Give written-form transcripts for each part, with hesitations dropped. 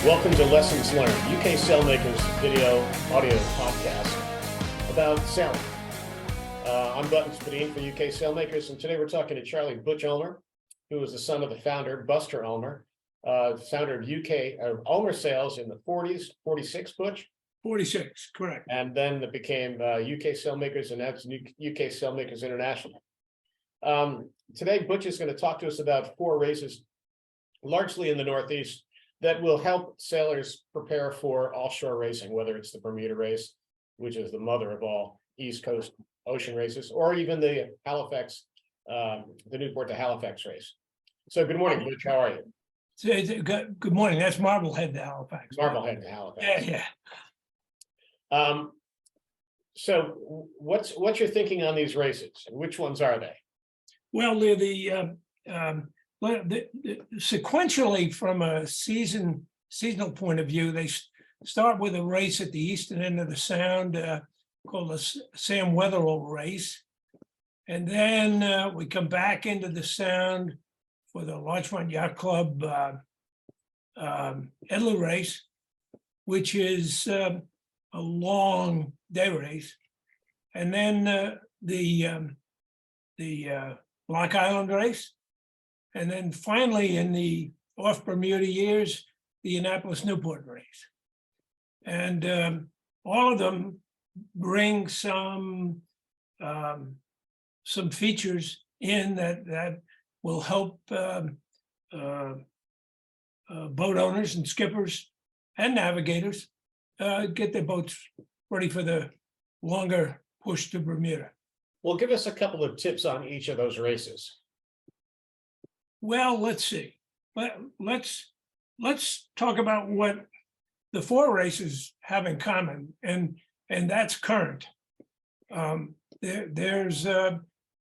Welcome to Lessons Learned, UK Sailmakers video audio podcast about sailing. I'm Button for UK Sailmakers, and today we're talking to Charlie Butch Ulmer, who is the son of the founder, Buster Ulmer, founder of Ulmer Sails in the 40s, 46, Butch? 46, correct. And then it became UK Sailmakers, and that's UK Sailmakers International. Today, Butch is going to talk to us about 4 races, largely in the Northeast, that will help sailors prepare for offshore racing, whether it's the Bermuda race, which is the mother of all East Coast ocean races, or even the Halifax, the Newport to Halifax race. So good morning, Butch. How are you? Good morning. That's Marblehead to Halifax. Marblehead to Halifax. Yeah. So what's your thinking on these races, and which ones are they? Well, they're sequentially, from a seasonal point of view, they start with a race at the eastern end of the Sound called the Sam Wetherill Race, and then we come back into the Sound for the Larchmont Yacht Club Edlu race, which is a long day race, and then the Block Island race. And then finally, in the off Bermuda years, the Annapolis Newport Race. And all of them bring some features in that will help boat owners and skippers and navigators get their boats ready for the longer push to Bermuda. Well, give us a couple of tips on each of those races. Well, let's see. Let's talk about what the 4 races have in common, and that's current. There's a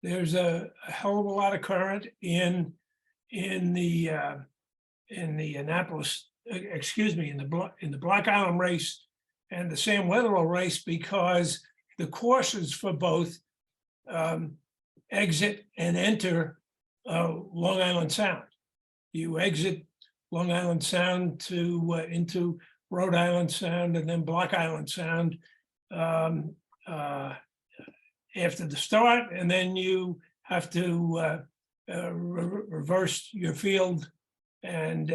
hell of a lot of current in the Annapolis, in the Block Island race and the Sam Wetherill race, because the courses for both exit and enter Long Island Sound. You exit Long Island Sound to into Rhode Island Sound and then Block Island Sound after the start, and then you have to reverse your field and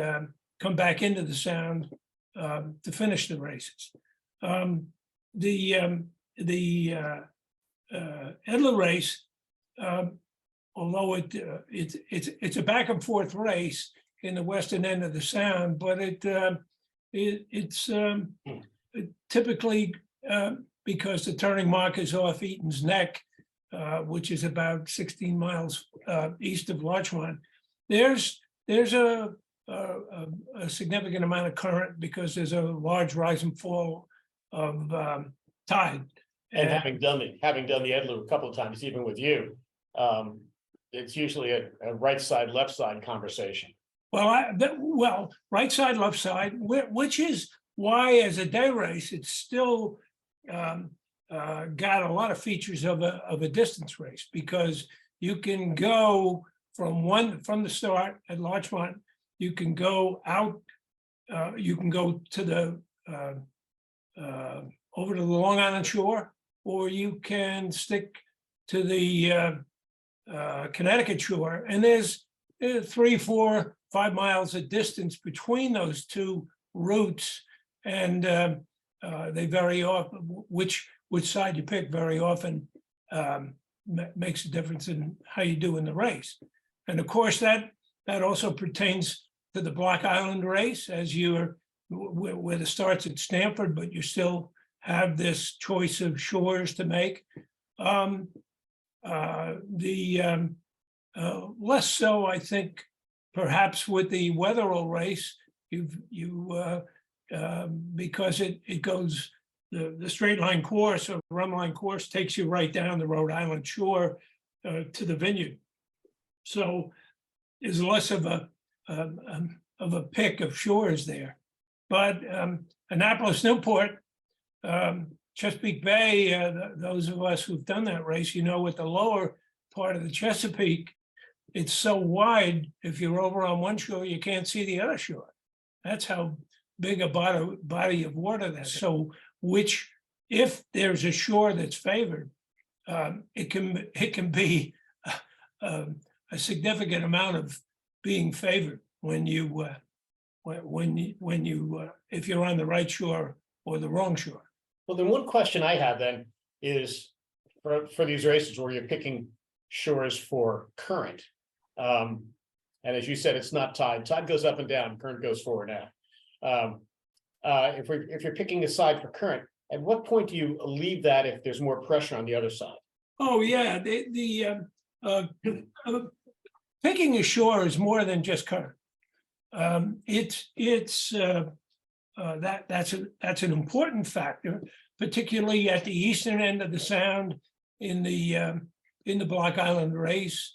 come back into the Sound to finish the races. The Edlu race, although it's a back and forth race in the western end of the Sound, but it's typically because the turning mark is off Eaton's Neck, which is about 16 miles east of Larchmont. There's a significant amount of current because there's a large rise and fall of tide. And having done the Edlu a couple of times, even with you, it's usually a right side, left side conversation. Well, right side, left side, which is why, as a day race, it's still got a lot of features of a distance race, because you can go from the start at Larchmont, you can go out, you can go to the over to the Long Island shore, or you can stick to the Connecticut shore, and there's 3, 4, 5 miles of distance between those two routes, and they vary often. Which side you pick very often makes a difference in how you do in the race. And of course, that also pertains to the Block Island race, as where the start's at Stamford, but you still have this choice of shores to make. Less so, I think, perhaps with the Wetherill race, because it goes the straight line course or run line course takes you right down the Rhode Island shore to the vineyard. So there's less of a pick of shores there. But Annapolis Newport, Chesapeake Bay, those of us who've done that race, with the lower part of the Chesapeake, it's so wide, if you're over on one shore, you can't see the other shore. That's how big a body of water there. So if there's a shore that's favored, it can be a significant amount of being favored when you if you're on the right shore or the wrong shore. Well, then one question I have then is for these races where you're picking shores for current. And as you said, it's not tide. Tide goes up and down, current goes forward now. If you're picking a side for current, at what point do you leave that if there's more pressure on the other side? Oh, yeah, picking a shore is more than just current. That's an important factor, particularly at the eastern end of the sound in the Block Island Race,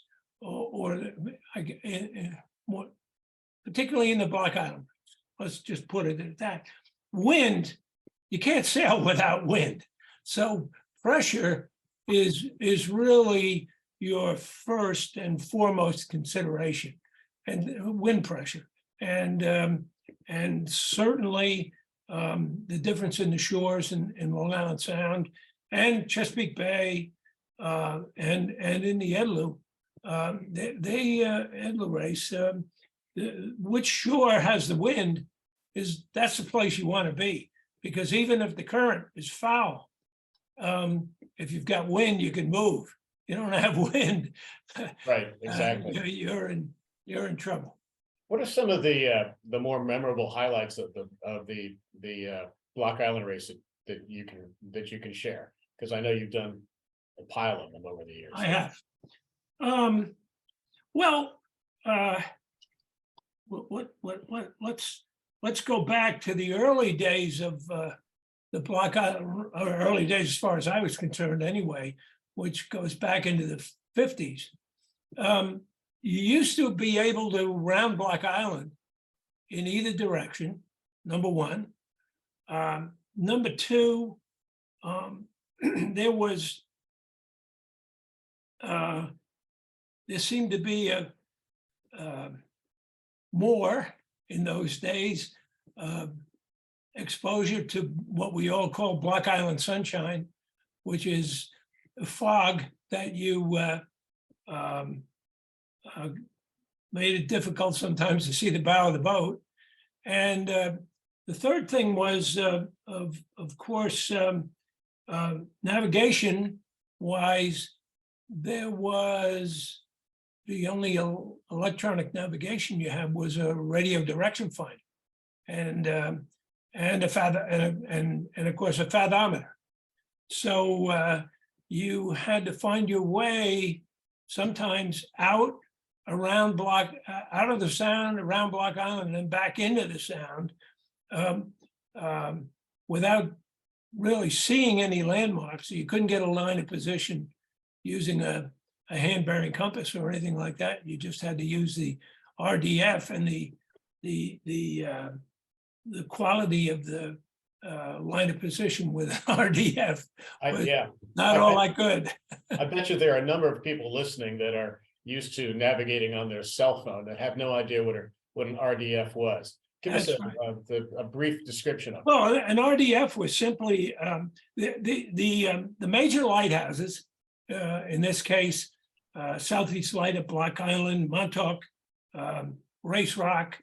particularly in the Block Island. Let's just put it at that. Wind, you can't sail without wind. So pressure is really your first and foremost consideration, and wind pressure. And certainly the difference in the shores in Long Island Sound and Chesapeake Bay and in the Edlu, Edlu Race, which shore has the wind that's the place you want to be, because even if the current is foul, if you've got wind, you can move. You don't have wind, right? Exactly. You're in trouble. What are some of the more memorable highlights of the Block Island race that you can share? Because I know you've done a pile of them over the years. I have. Well, let's go back to the early days of the Block Island, or early days as far as I was concerned, anyway, which goes back into the 50s. You used to be able to round Block Island in either direction, number one. Number two, there seemed to be more in those days exposure to what we all call Block Island sunshine, which is a fog that you made it difficult sometimes to see the bow of the boat. And the third thing was, of course, navigation wise, there was the only electronic navigation you had was a radio direction finder, and of course a fathometer. So you had to find your way sometimes out of the sound, around Block Island, and then back into the sound without really seeing any landmarks. So you couldn't get a line of position using a hand-bearing compass or anything like that. You just had to use the RDF, and the quality of the line of position with RDF was not all that good. I bet you there are a number of people listening that are used to navigating on their cell phone that have no idea what an RDF was. Give us a brief description of it. Well, an RDF was simply the major lighthouses, in this case, Southeast Light at Block Island, Montauk, Race Rock,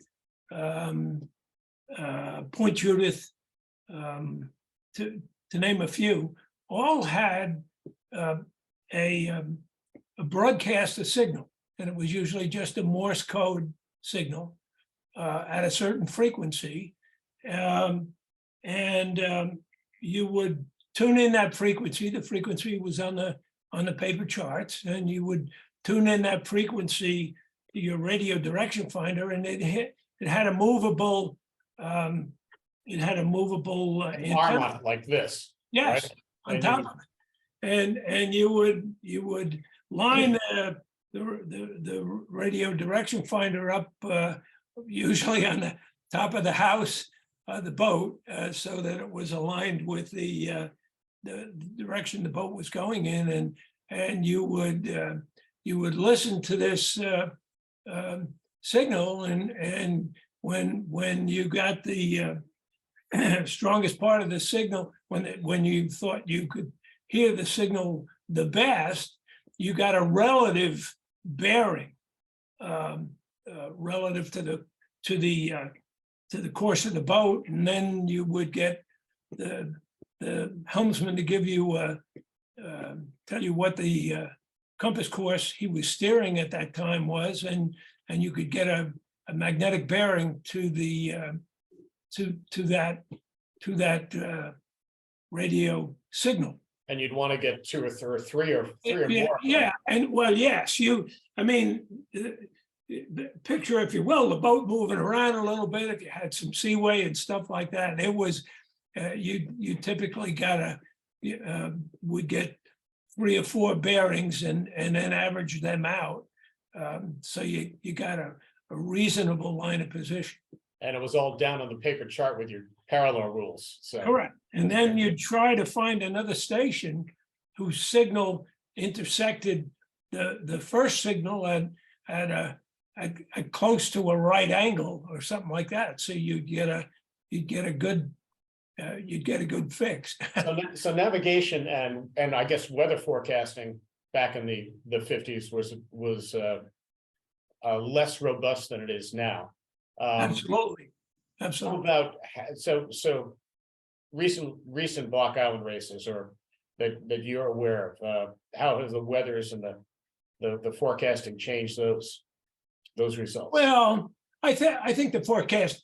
Point Judith, to name a few, all had a broadcast a signal, and it was usually just a Morse code signal at a certain frequency, and you would tune in that frequency. The frequency was on the paper charts, and you would tune in that frequency to your radio direction finder, and it had a movable arm like this. Yes, right? On top of it, and you would line the radio direction finder up usually on the top of the house, the boat, so that it was aligned with the direction the boat was going in, and you would listen to this signal, and when you got the strongest part of the signal, when you thought you could hear the signal the best, you got a relative bearing relative to the course of the boat, and then you would get the helmsman to give you tell you what the compass course he was steering at that time was, and you could get a magnetic bearing to the to that radio signal. And you'd want to get two or three or Yeah, more. yeah, and well, yes, I mean, picture, if you will, the boat moving around a little bit. If you had some seaway and stuff like that, it was you typically would get 3 or 4 bearings and then average them out. So you got a reasonable line of position. And it was all down on the paper chart with your parallel rules. So Correct. And then you'd try to find another station whose signal intersected the first signal at a close to a right angle or something like that. So you'd get a good fix. So navigation and I guess weather forecasting back in the 50s was less robust than it is now. Absolutely. So recent Block Island races, or that you're aware of, how has the weathers and the forecasting changed those results? Well, I think the forecasting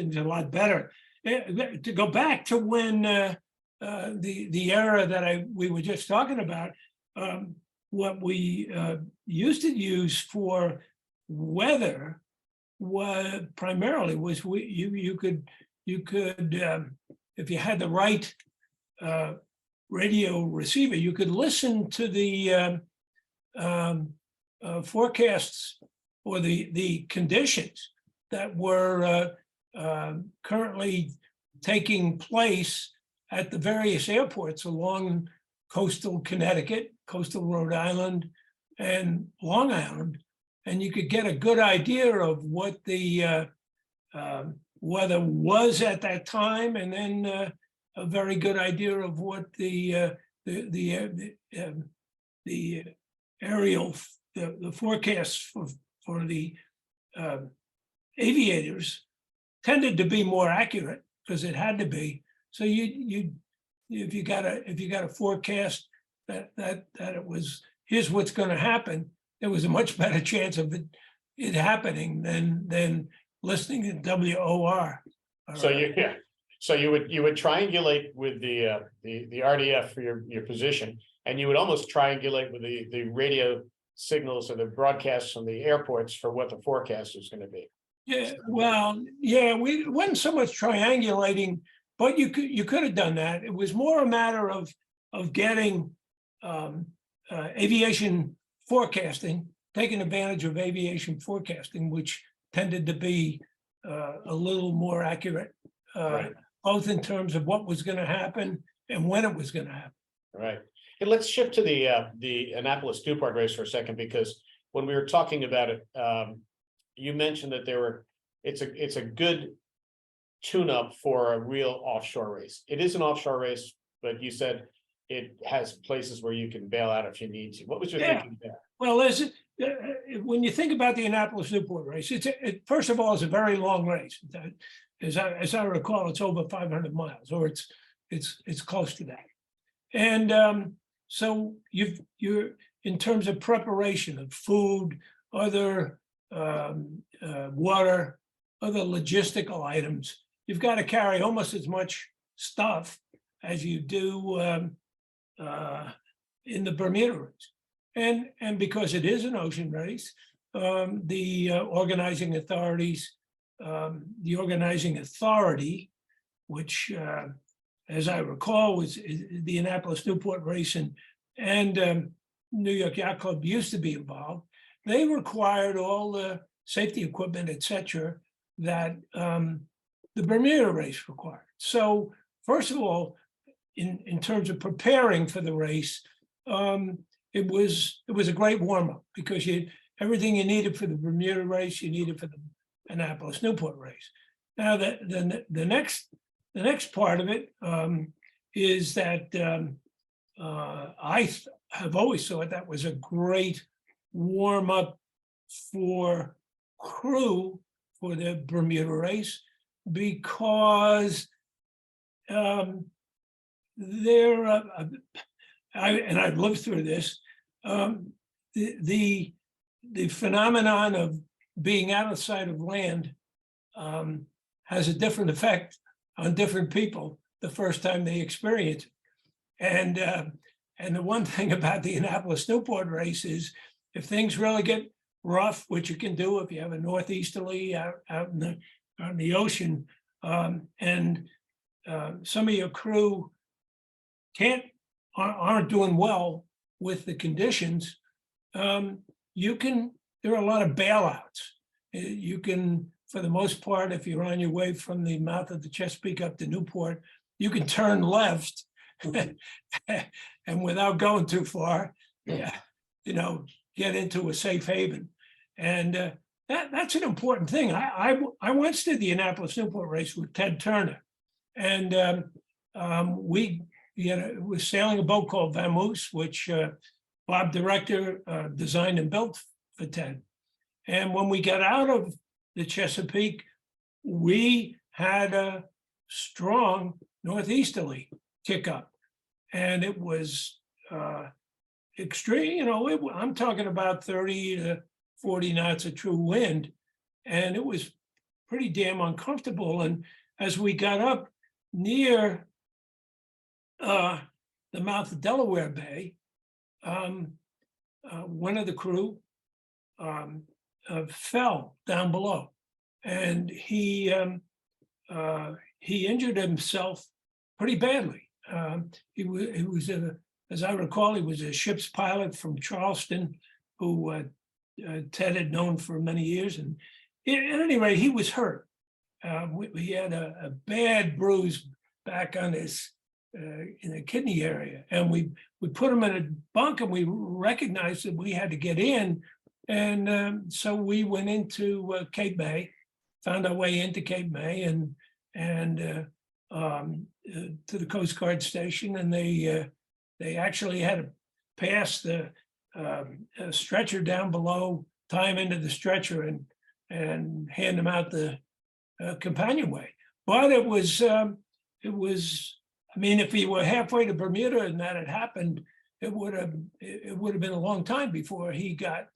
is a lot better. To go back to when the era that we were just talking about, what we used to use for weather was primarily you could if you had the right radio receiver, you could listen to the forecasts or the conditions that were currently taking place at the various airports along coastal Connecticut, coastal Rhode Island, and Long Island, and you could get a good idea of what the weather was at that time, and then a very good idea of what the aerial the forecasts for the aviators tended to be more accurate, because it had to be. So if you got a forecast that it was, here's what's going to happen, there was a much better chance of it happening than listening to WOR. So you would triangulate with the RDF for your position, and you would almost triangulate with the radio signals or the broadcasts from the airports for what the forecast is going to be. Yeah, well, yeah, it wasn't so much triangulating, but you could have done that. It was more a matter of getting aviation forecasting, taking advantage of aviation forecasting, which tended to be a little more accurate, Right. both in terms of what was going to happen and when it was going to happen. Right. And let's shift to the Annapolis Newport race for a second, because when we were talking about it, you mentioned that it's a good tune-up for a real offshore race. It is an offshore race, but you said it has places where you can bail out if you need to. What was your thinking there? Well, when you think about the Annapolis Newport race, first of all, it's a very long race. As I recall, it's over 500 miles, or it's close to that. And so you're in terms of preparation of food, other water, other logistical items, you've got to carry almost as much stuff as you do in the Bermuda race. And because it is an ocean race, the organizing authority, which as I recall was the Annapolis Newport Race and New York Yacht Club used to be involved, they required all the safety equipment, et cetera, that the Bermuda race required. So first of all, in terms of preparing for the race, it was a great warm-up, because everything you needed for the Bermuda race, you needed for the Annapolis Newport race. Now, the next part of it is that I have always thought that was a great warm up for crew for the Bermuda race, because I've lived through this. The phenomenon of being outside of land has a different effect on different people the first time they experience it. And the one thing about the Annapolis Newport race is, if things really get rough, which you can do if you have a northeasterly out in the ocean, and some of your crew aren't doing well with the conditions, there are a lot of bailouts. You can, for the most part, if you're on your way from the mouth of the Chesapeake up to Newport, you can turn left and without going too far, get into a safe haven. And that's an important thing. I once did the Annapolis Newport race with Ted Turner, and we was sailing a boat called Vamoose, which Bob Director designed and built for Ted. And when we got out of the Chesapeake, we had a strong northeasterly kick up, and it was extreme. I'm talking about 30 to 40 knots of true wind, and it was pretty damn uncomfortable. And as we got up near the mouth of Delaware Bay, one of the crew fell down below, and he injured himself pretty badly. He was as I recall, he was a ship's pilot from Charleston who Ted had known for many years, and at any rate, he was hurt. He had a bad bruise back on his in the kidney area, and we put him in a bunk, and we recognized that we had to get in, and so we went into Cape May, found our way into Cape May, and to the Coast Guard station, and they actually had to pass the stretcher down below, tie him into the stretcher, and hand him out the companionway. But it was. I mean, if he were halfway to Bermuda and that had happened, it would have been a long time before he got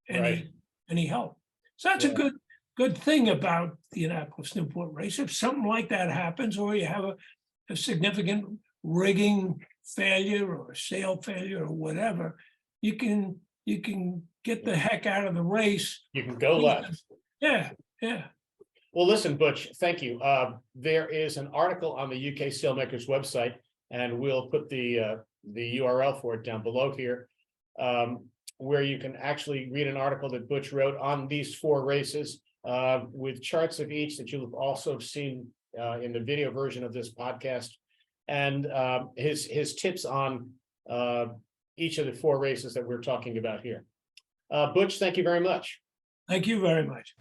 any help. So that's a good thing about the Annapolis Newport race. If something like that happens, or you have a significant rigging failure or sail failure or whatever, you can get the heck out of the race. You can go left. Yeah. Well, listen, Butch, thank you. There is an article on the UK Sailmakers website, and we'll put the URL for it down below here, where you can actually read an article that Butch wrote on these 4 races, with charts of each that you've also seen in the video version of this podcast, and his tips on each of the 4 races that we're talking about here. Butch, thank you very much. Thank you very much.